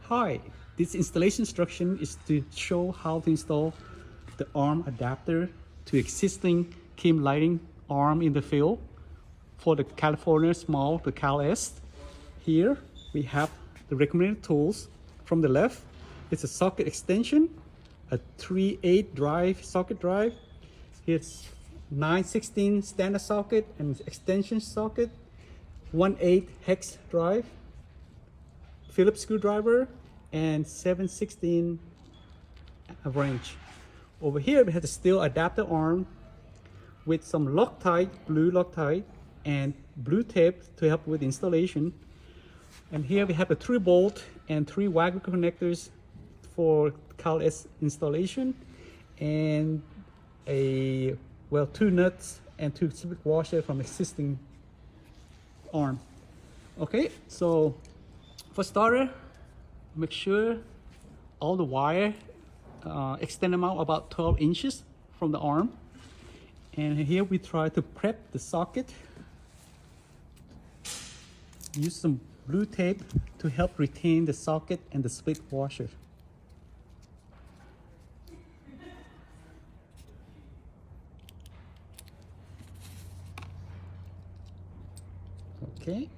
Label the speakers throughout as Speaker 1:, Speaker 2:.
Speaker 1: Hi, this installation instruction is to show how to install the arm adapter to existing Kim lighting arm in the field for the California Small, the NLS. Here we have the recommended tools. From the left, it's a socket extension, a 3/8 drive socket drive. Here's 9/16 standard socket and extension socket, 1/8 hex drive, Phillips screwdriver, and 7/16 wrench. Over here we have the steel adapter arm with some Loctite, blue Loctite, and blue tape to help with installation. And here we have a 3-bolt and 3 wagger connectors for NLS installation, and a 2 nuts and 2 split washer from existing arm. Okay, so for starter, make sure all the wire extend them out about 12 inches from the arm. And here we try to prep the socket. Use some blue tape to help retain the socket and the split washer. Okay.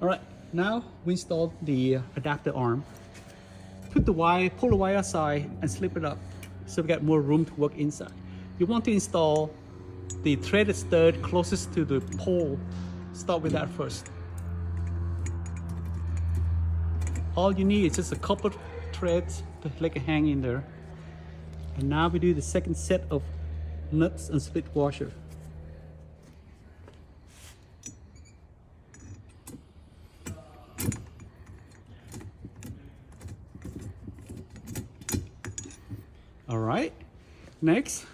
Speaker 1: All right. Now we install the adapter arm. Pull the wire aside and slip it up so we got more room to work inside. You want to install the threaded stud closest to the pole. Start with that first. All you need is just a couple of threads to let it hang in there. And now we do the second set of nuts and split washer. All right, next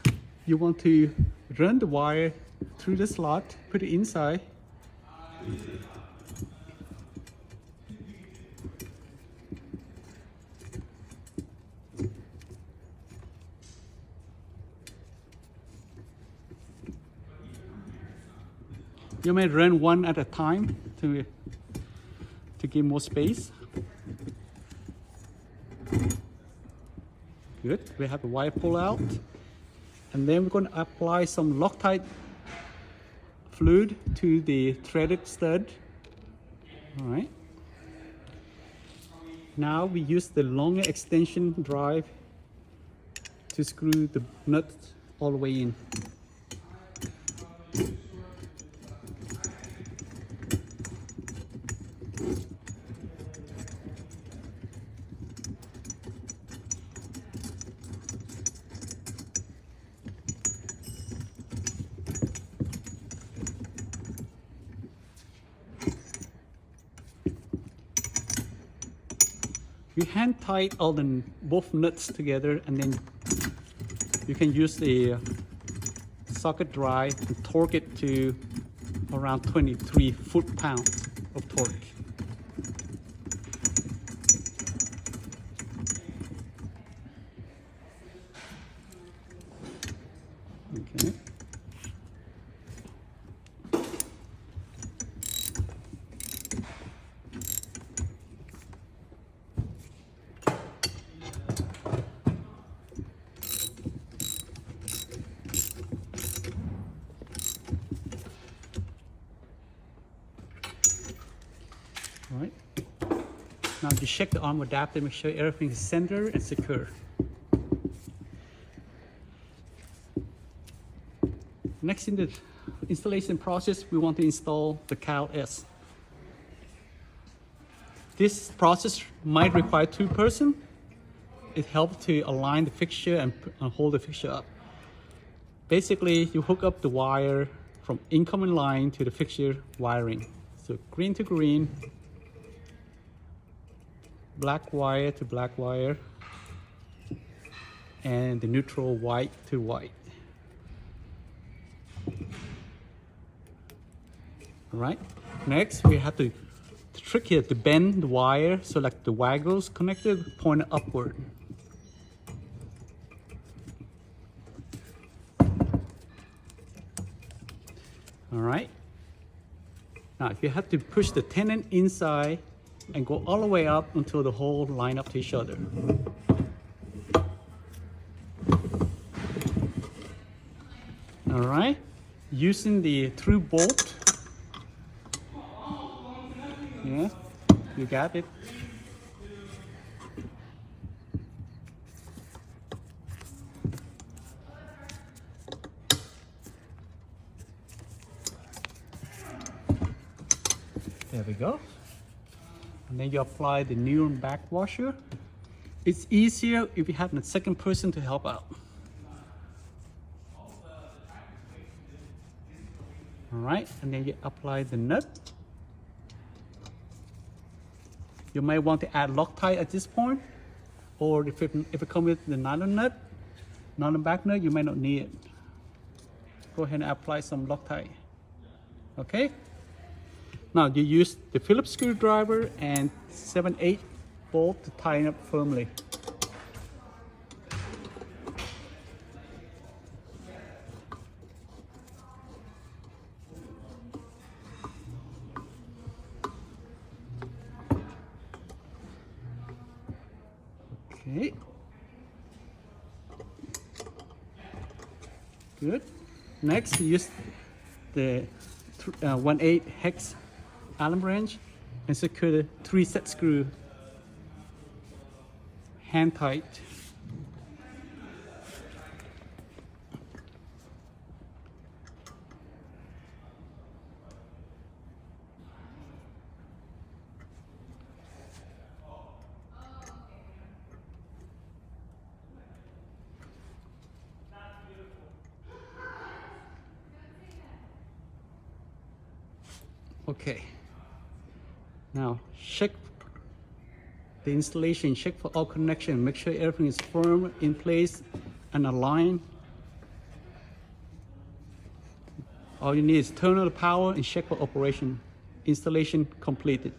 Speaker 1: you want to run the wire through the slot, put it inside. You may run one at a time to give more space. Good, we have the wire pull out. And then we're going to apply some Loctite fluid to the threaded stud. All right. Now we use the longer extension drive to screw the nut all the way in. You hand tight all the both nuts together, and then you can use the socket drive to torque it to around 23 foot-pounds of torque. Okay. All right. Now just check the arm adapter, make sure everything is centered and secure. Next in the installation process, we want to install the NLS. This process might require 2 persons. It helps to align the fixture and hold the fixture up. Basically, you hook up the wire from incoming line to the fixture wiring. So green to green, black wire to black wire, and the neutral white to white. All right, next we have to trick here to bend the wire so like the waggles connected point upward. All right. Now you have to push the tenon inside and go all the way up until the hole line up to each other. All right. Using the through bolt. Yeah, you got it. There we go. And then you apply the new back washer. It's easier if you have a second person to help out. All right, and then you apply the nut. You might want to add Loctite at this point, or if it comes with the nylon nut, nylon back nut, you might not need it. Go ahead and apply some Loctite. Okay. Now you use the Phillips screwdriver and 7/8 bolt to tighten up firmly. Okay. Good. Next, use the 1/8 hex Allen wrench and secure the 3-set screw hand tight. Okay. Now check the installation, check for all connection, make sure everything is firm, in place and aligned. All you need is turn on the power and check for operation. Installation completed.